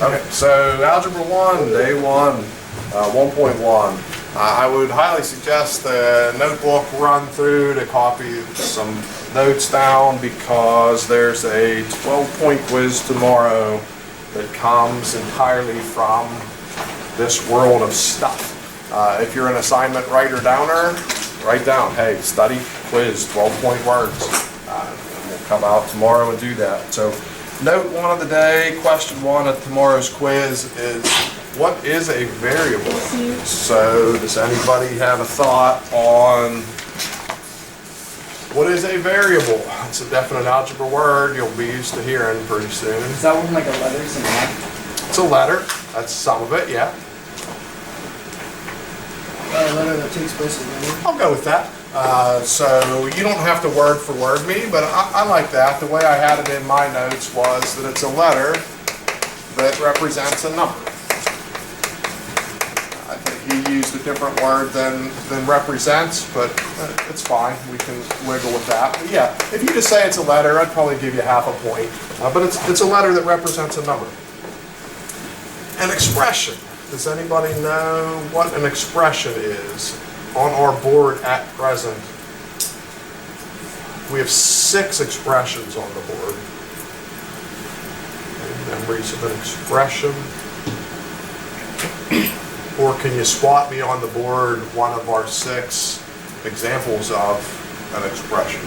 Okay, so Algebra 1, Day 1, 1.1. I would highly suggest the notebook run through to copy some notes down because there's a 12-point quiz tomorrow that comes entirely from this world of stuff. If you're an assignment writer-downer, write down, hey, study quiz, 12-point words. And we'll come out tomorrow and do that. So note 1 of the day, question 1 of tomorrow's quiz is, what is a variable? So does anybody have a thought on what is a variable? It's a definite algebra word you'll be used to hearing pretty soon. Is that one like a letters and math? It's a letter. That's some of it, yeah. A letter that takes place in letter? I'll go with that. So you don't have to word for word me, but I like that. The way I had it in my notes was that it's a letter that represents a number. I think you used a different word than represents, but it's fine. We can wiggle with that. But yeah, if you just say it's a letter, I'd probably give you half a point. But it's a letter that represents a number. An expression. Does anybody know what an expression is on our board at present? We have 6 expressions on the board. Any memories of an expression? Or can you spot me on the board one of our 6 examples of an expression?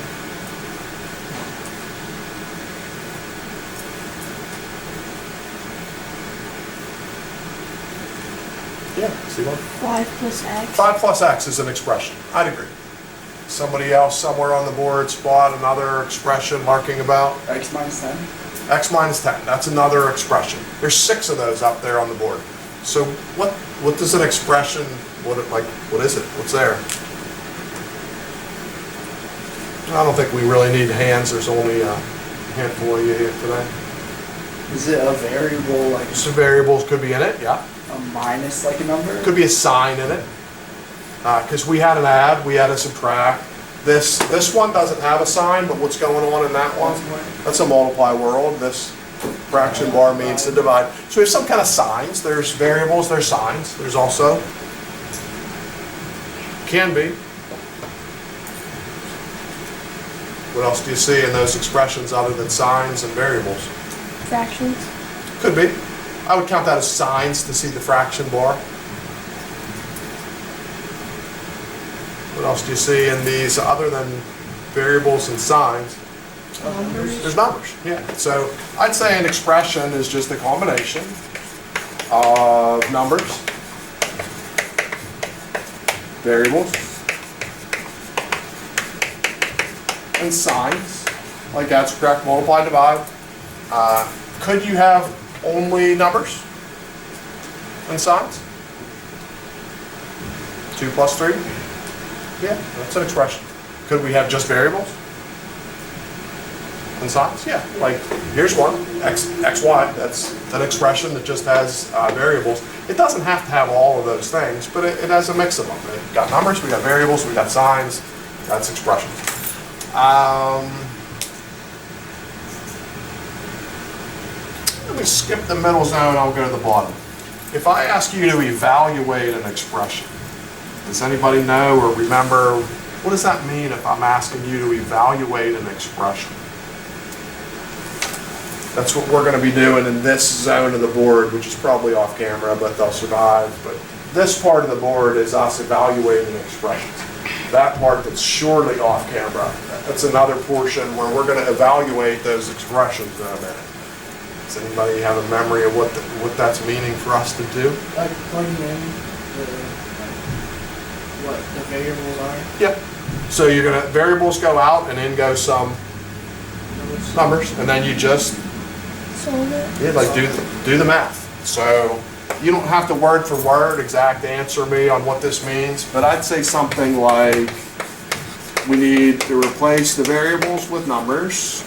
Yeah, see one? 5 plus x. 5 plus x is an expression. I'd agree. Somebody else somewhere on the board spot another expression marking about? X minus 10? X minus 10. That's another expression. There's 6 of those up there on the board. So what does an expression, what is it? What's there? I don't think we really need hands. There's only a handful of you here today. Is it a variable like Some variables could be in it, yeah. a minus like a number? Could be a sign in it. Because we had an add, we had a subtract. This one doesn't have a sign, but what's going on in that one? That's a multiply world. This fraction bar means to divide. So we have some kind of signs. There's variables, there's signs. There's also, can be. What else do you see in those expressions other than signs and variables? Fractions. Could be. I would count that as signs to see the fraction bar. What else do you see in these other than variables and signs? Numbers. There's numbers, yeah. So I'd say an expression is just a combination of numbers, variables, and signs, like add, subtract, multiply, divide. Could you have only numbers and signs? 2 plus 3? Yeah, that's an expression. Could we have just variables and signs? Yeah, like here's one, x, y. That's an expression that just has variables. It doesn't have to have all of those things, but it has a mix of them. We've got numbers, we got variables, we got signs. That's expressions. Let me skip the middle zone, I'll go to the bottom. If I ask you to evaluate an expression, does anybody know or remember, what does that mean if I'm asking you to evaluate an expression? That's what we're going to be doing in this zone of the board, which is probably off camera, but they'll survive. But this part of the board is us evaluating expressions. That part that's surely off camera, that's another portion where we're going to evaluate those expressions in a minute. Does anybody have a memory of what that's meaning for us to do? Like plugging in what the variables are? Yep. So you're going to, variables go out and in go some numbers, and then you just do the math. So you don't have to word for word exact answer me on what this means, but I'd say something like we need to replace the variables with numbers.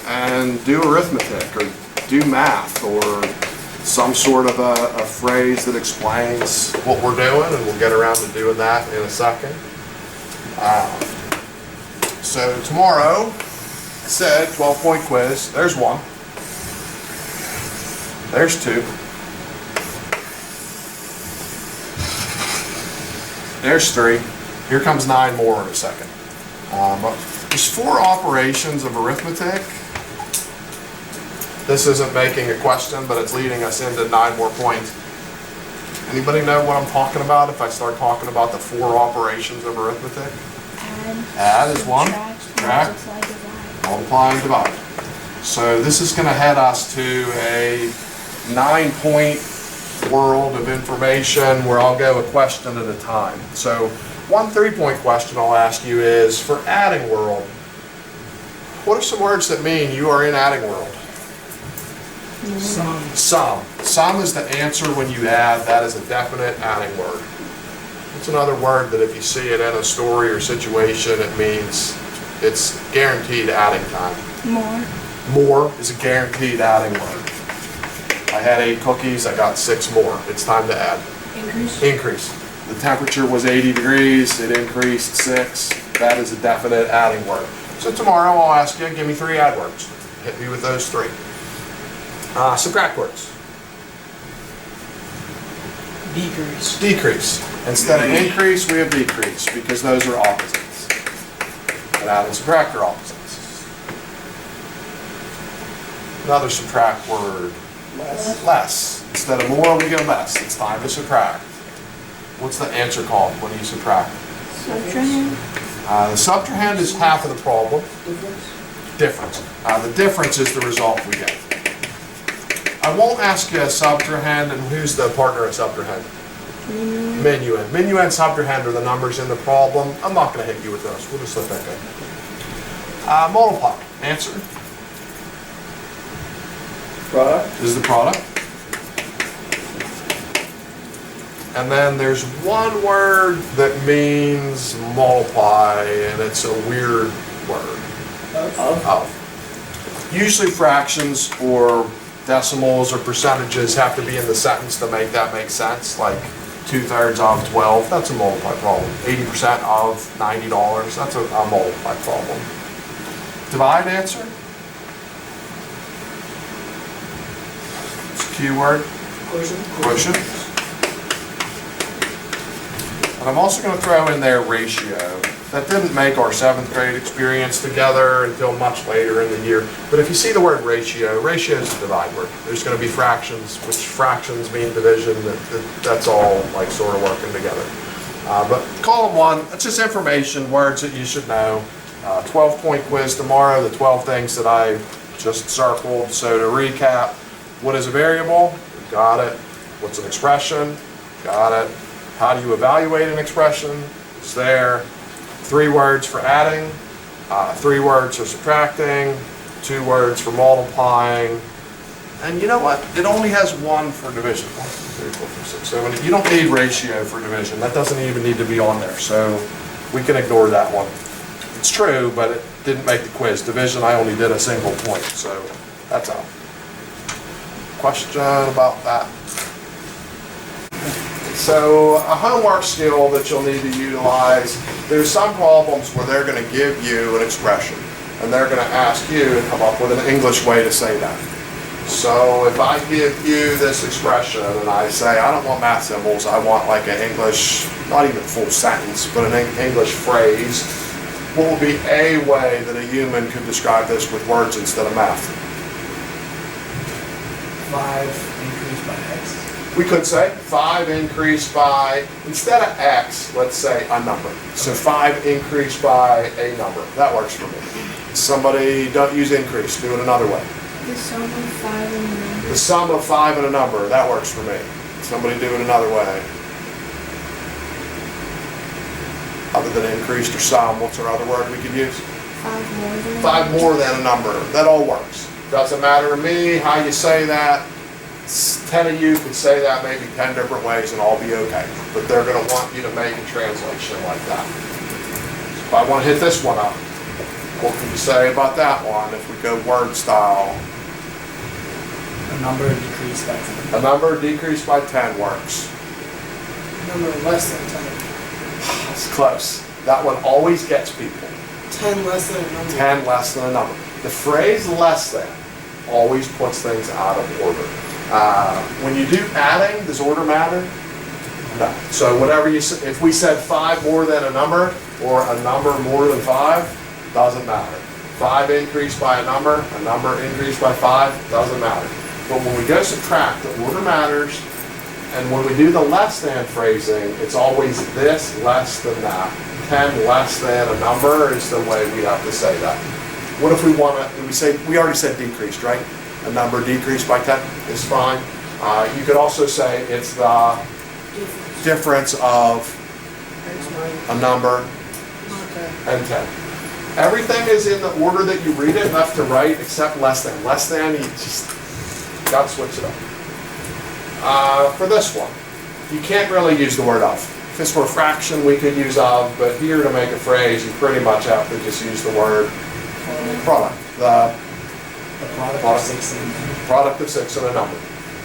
And do arithmetic or do math or some sort of a phrase that explains what we're doing, and we'll get around to doing that in a second. So tomorrow, said 12-point quiz. There's one. There's two. There's three. Here comes 9 more in a second. There's 4 operations of arithmetic. This isn't making a question, but it's leading us into 9 more points. Anybody know what I'm talking about if I start talking about the 4 operations of arithmetic? Add is one. Subtract, Subtract. multiply, divide. Multiply and divide. So this is going to head us to a 9-point world of information where I'll go a question at a time. So one 3-point question I'll ask you is, for adding world, what are some words that mean you are in adding world? Some. Sum. Sum is the answer when you add. That is a definite adding word. It's another word that if you see it in a story or situation, it means it's guaranteed adding time. More. More is a guaranteed adding word. I had 8 cookies, I got 6 more. It's time to add. Increase. Increase. The temperature was 80 degrees, it increased 6. That is a definite adding word. So tomorrow I'll ask you, give me 3 add words. Hit me with those 3. Subtract words. Decrease. Decrease. Instead of increase, we have decrease because those are opposites. And add and subtract are opposites. Another subtract word. Less. Less. Instead of more, we get less. It's time to subtract. What's the answer called when you subtract? Subtrahend. The subtrahend is half of the problem. Difference. Difference. The difference is the result we get. I won't ask you a subtrahend, and who's the partner of subtrahend? Minuend. Minuend and subtrahend are the numbers in the problem. I'm not going to hit you with those. We'll just let that go. Multiply. Answer. Product. This is the product. And then there's one word that means multiply, and it's a weird word. Of. Usually fractions or decimals or percentages have to be in the sentence to make that make sense, like 2/3 of 12, that's a multiply problem. 80% of $90, that's a multiply problem. Divide answer? It's a keyword. Quotient. And I'm also going to throw in there ratio. That didn't make our 7th grade experience together until much later in the year. But if you see the word ratio, ratio is a divide word. There's going to be fractions, which fractions mean division. That's all like sort of working together. But column 1, that's just information, words that you should know. 12-point quiz tomorrow, the 12 things that I just circled. So to recap, what is a variable? Got it. What's an expression? Got it. How do you evaluate an expression? It's there. 3 words for adding, 3 words for subtracting, 2 words for multiplying, and you know what? It only has 1 for division. 1, 2, 3, 4, 5, 6, 7, 8. You don't need ratio for division. That doesn't even need to be on there, so we can ignore that one. It's true, but it didn't make the quiz. Division, I only did a single point, so that's out. Question about that? So a homework skill that you'll need to utilize, there's some problems where they're going to give you an expression and they're going to ask you to come up with an English way to say that. So if I give you this expression and I say, I don't want math symbols, I want like an English, not even full sentence, but an English phrase, what would be a way that a human could describe this with words instead of math? 5 increased by X. We could say 5 increased by, instead of X, let's say a number. So 5 increased by a number. That works for me. Somebody don't use increase, do it another way. The sum of 5 and a number. The sum of 5 and a number, that works for me. Somebody do it another way. Other than increased or sum, what's our other word we could use? 5 more than a 5 more than a number. That all works. Doesn't matter to me how you say that. 10 of you could say that maybe 10 different ways and all be okay. But they're going to want you to make a translation like that. If I want to hit this one up, what can you say about that one if we go word style? A number decreased by 10. A number decreased by 10 works. A number less than 10. It's close. That one always gets people. 10 less than a number. 10 less than a number. The phrase less than always puts things out of order. When you do adding, does order matter? No. So whatever if we said 5 more than a number, or a number more than 5, doesn't matter. 5 increased by a number increased by 5, doesn't matter. But when we go subtract, the order matters, and when we do the less than phrasing, it's always this less than that. 10 less than a number is the way we have to say that. What if we want to, we already said decreased, right? A number decreased by 10 is fine. You could also say it's the difference of a number and 10. Everything is in the order that you read it, left to right, except less than. Less than, you just got to switch it up. For this one, you can't really use the word of. If it's for a fraction, we could use of, but here to make a phrase, you pretty much have to just use the word product. The product of 6 and a number. Product of 6 and a number.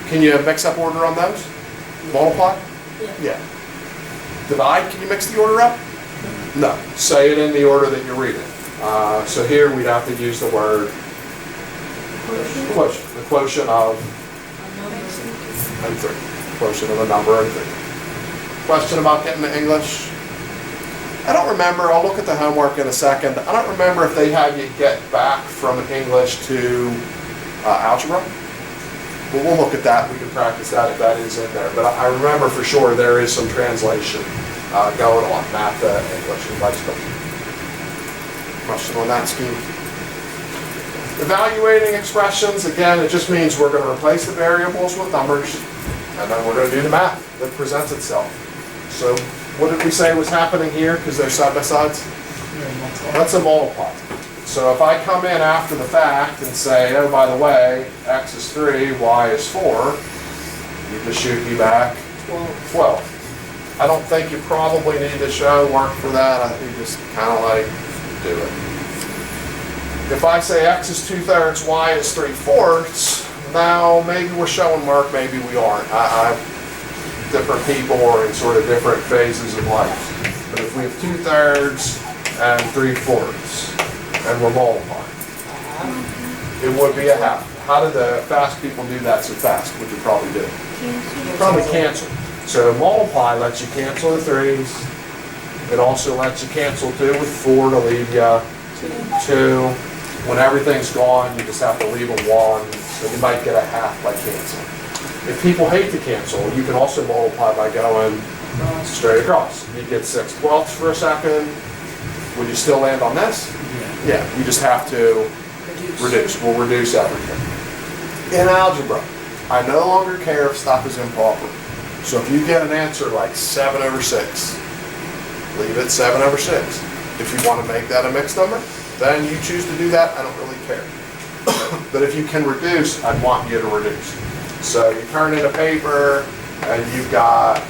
Can you mix up order on those? Multiply? Yeah. Divide, can you mix the order up? No. Say it in the order that you're reading. So here we'd have to use the word quotient. The quotient of and 3. Quotient of a number and 3. Question about getting to English? I don't remember. I'll look at the homework in a second. I don't remember if they have you get back from English to algebra. But we'll look at that. We can practice that if that is in there. But I remember for sure there is some translation going on, math to English and vice versa. Question on that scheme? Evaluating expressions, again, it just means we're going to replace the variables with numbers, and then we're going to do the math that presents itself. So what did we say was happening here, because they're side by sides? That's a multiply. So if I come in after the fact and say, oh, by the way, x is 3, y is 4, you just shoot me back 12. I don't think you probably need to show work for that. I think you just kind of like do it. If I say x is 2/3, y is 3/4, now maybe we're showing work, maybe we aren't. Different people are in sort of different phases of life. But if we have 2/3 and 3/4, and we're multiplying, it would be a half. How did the fast people do that so fast? Would you probably do? Probably cancel. So multiply lets you cancel the 3's. It also lets you cancel 2 with 4 to leave you 2. When everything's gone, you just have to leave a 1. So you might get a half by canceling. If people hate to cancel, you can also multiply by going straight across. You get 6/12 for a second. Would you still land on this? Yeah, you just have to reduce. We'll reduce everything. In algebra, I no longer care if stuff is improper. So if you get an answer like 7/6, leave it 7/6. If you want to make that a mixed number, then you choose to do that. I don't really care. But if you can reduce, I'd want you to reduce. So you turn in a paper and you've got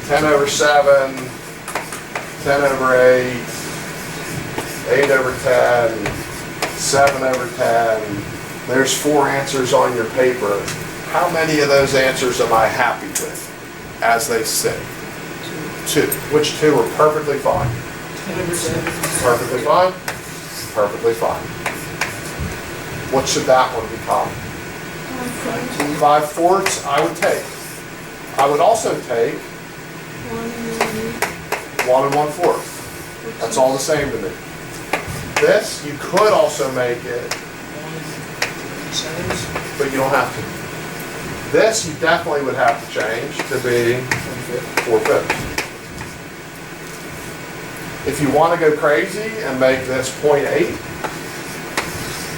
10/7, 10/8, 8/10, 7/10. There's 4 answers on your paper. How many of those answers am I happy with as they sit? 2. Which 2 are perfectly fine? Perfectly fine? Perfectly fine. What should that one become? 5/4 I would take. I would also take 1 and 1/4. That's all the same to me. This, you could also make it, but you don't have to. This, you definitely would have to change to be 4/5. If you want to go crazy and make this 0.8,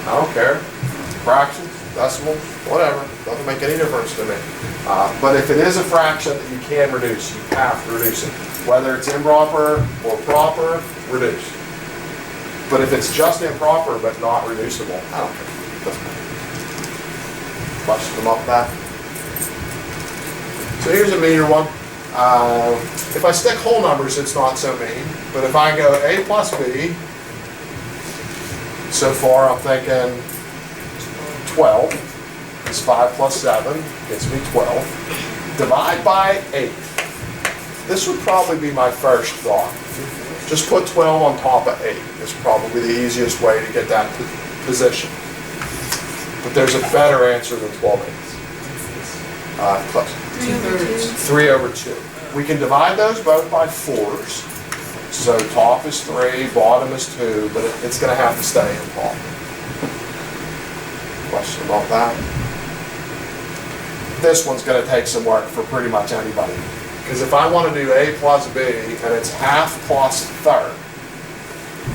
I don't care. Fractions, decimals, whatever. Doesn't make any difference to me. But if it is a fraction that you can reduce, you have to reduce it. Whether it's improper or proper, reduce. But if it's just improper but not reducible, I don't care. Doesn't matter. Question them up that. So here's a meaner one. If I stick whole numbers, it's not so mean. But if I go a plus b, so far I'm thinking 12 is 5 plus 7, gets me 12. Divide by 8. This would probably be my first thought. Just put 12 on top of 8 is probably the easiest way to get that position. But there's a better answer than 12 eighths. Close. 3 over 2. We can divide those both by 4s. So top is 3, bottom is 2, but it's going to have to stay in top. Question about that? This one's going to take some work for pretty much anybody. Because if I want to do a plus b and it's half plus third,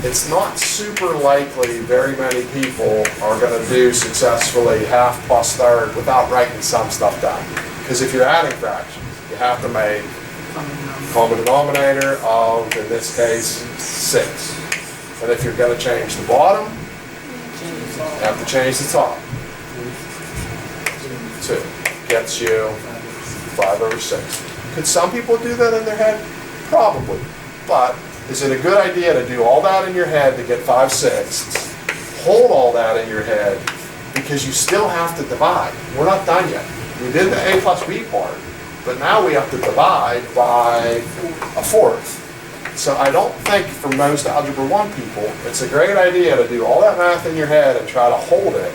it's not super likely very many people are going to do successfully half plus third without writing some stuff down. Because if you're adding fractions, you have to make common denominator of, in this case, 6. And if you're going to change the bottom, you have to change the top. 2 gets you 5 over 6. Could some people do that in their head? Probably. But is it a good idea to do all that in your head to get 5/6? Hold all that in your head because you still have to divide. We're not done yet. We did the a plus b part, but now we have to divide by 1/4. So I don't think for most Algebra 1 people, it's a great idea to do all that math in your head and try to hold it.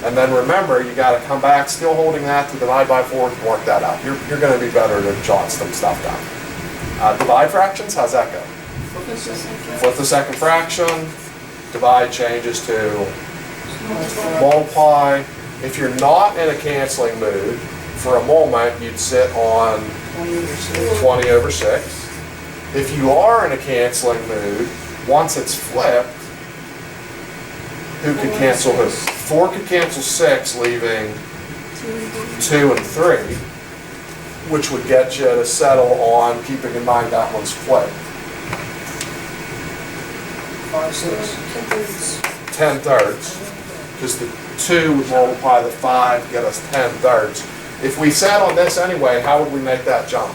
And then remember, you got to come back still holding that to divide by 4 and work that out. You're going to be better to jot some stuff down. Divide fractions, how's that go? Flip the second fraction. Divide changes to multiply. If you're not in a canceling mood, for a moment, you'd sit on 20 over 6. If you are in a canceling mood, once it's flipped, who could cancel who? 4 could cancel 6, leaving 2 and 3, which would get you to settle on, keeping in mind that one's flipped. 10 thirds, because the 2 would multiply the 5, get us 10 thirds. If we sat on this anyway, how would we make that jump?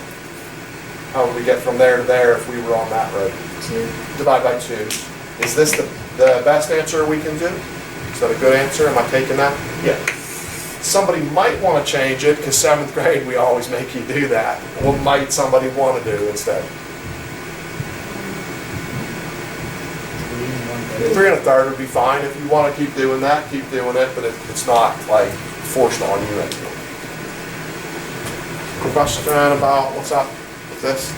How would we get from there to there if we were on that road? 2. Divide by 2. Is this the best answer we can do? Is that a good answer? Am I taking that? Yeah. Somebody might want to change it, because 7th grade we always make you do that. What might somebody want to do instead? 3 1/3 would be fine. If you want to keep doing that, keep doing it, but it's not like forced on you anymore. Question about what's up with this?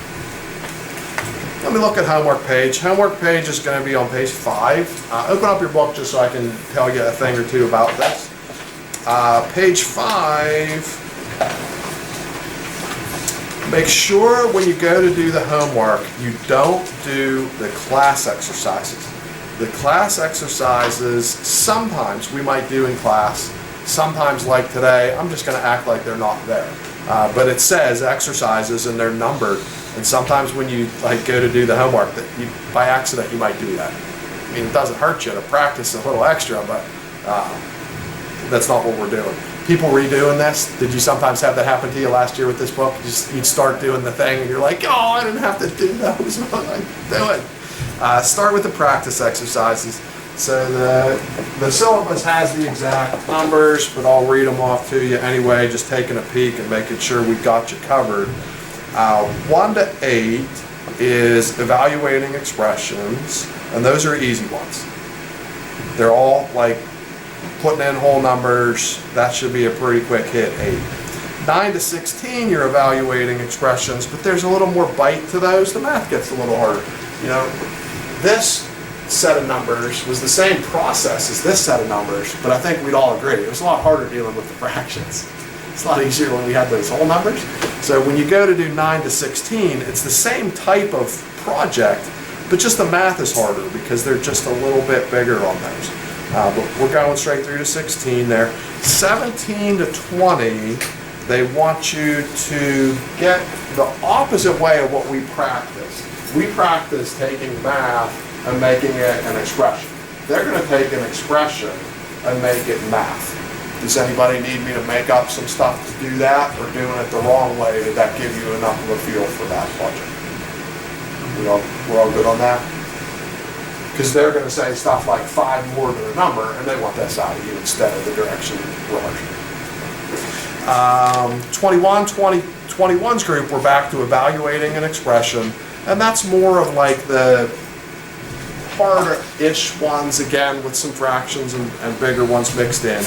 Let me look at homework page. Homework page is going to be on page 5. Open up your book just so I can tell you a thing or two about this. Page 5. Make sure when you go to do the homework, you don't do the class exercises. The class exercises, sometimes we might do in class. Sometimes, like today, I'm just going to act like they're not there. But it says exercises and they're numbered. And sometimes when you go to do the homework, that you, by accident, you might do that. I mean, it doesn't hurt you to practice a little extra, but that's not what we're doing. People redoing this, did you sometimes have that happen to you last year with this book? You'd start doing the thing and you're like, oh, I didn't have to do those. Do it. Start with the practice exercises. So the syllabus has the exact numbers, but I'll read them off to you anyway, just taking a peek and making sure we got you covered. 1 to 8 is evaluating expressions, and those are easy ones. They're all like putting in whole numbers. That should be a pretty quick hit, 8. 9 to 16, you're evaluating expressions, but there's a little more bite to those. The math gets a little harder. You know, this set of numbers was the same process as this set of numbers, but I think we'd all agree it was a lot harder dealing with the fractions. It's a lot easier when we had those whole numbers. So when you go to do 9 to 16, it's the same type of project, but just the math is harder because they're just a little bit bigger on those. But we're going straight through to 16 there. 17 to 20, they want you to get the opposite way of what we practice. We practice taking math and making it an expression. They're going to take an expression and make it math. Does anybody need me to make up some stuff to do that, or doing it the wrong way? Did that give you enough of a feel for that project? We're all good on that? Because they're going to say stuff like 5 more than a number, and they want this out of you instead of the direction we're arguing. 21's group, we're back to evaluating an expression. And that's more of like the harder-ish ones, again, with some fractions and bigger ones mixed in.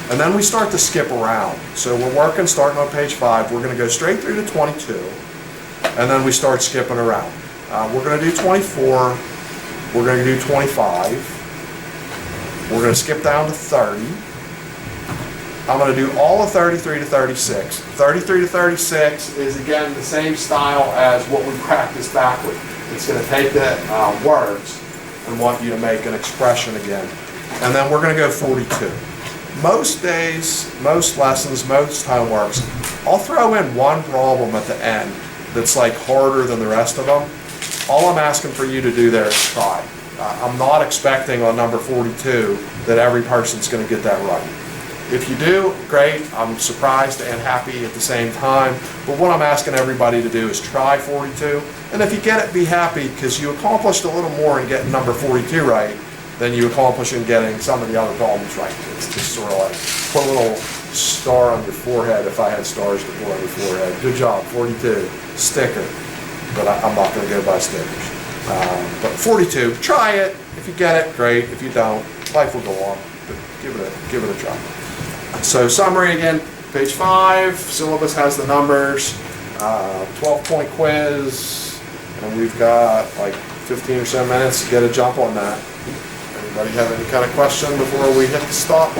And then we start to skip around. So we're working, starting on page 5. We're going to go straight through to 22, and then we start skipping around. We're going to do 24. We're going to do 25. We're going to skip down to 30. I'm going to do all of 33 to 36. 33 to 36 is, again, the same style as what we practiced backward. It's going to take the words and want you to make an expression again. And then we're going to go 42. Most days, most lessons, most homeworks, I'll throw in one problem at the end that's like harder than the rest of them. All I'm asking for you to do there is try. I'm not expecting on number 42 that every person's going to get that right. If you do, great. I'm surprised and happy at the same time. But what I'm asking everybody to do is try 42. And if you get it, be happy, because you accomplished a little more in getting number 42 right than you accomplish in getting some of the other problems right. It's just sort of like put a little star on your forehead if I had stars to put on your forehead. Good job, 42. Sticker. But I'm not going to go by stickers. But 42, try it. If you get it, great. If you don't, life will go on. But give it a try. So summary again, page 5, syllabus has the numbers, 12-point quiz, and we've got like 15 or so minutes to get a jump on that. Anybody have any kind of question before we hit the stop?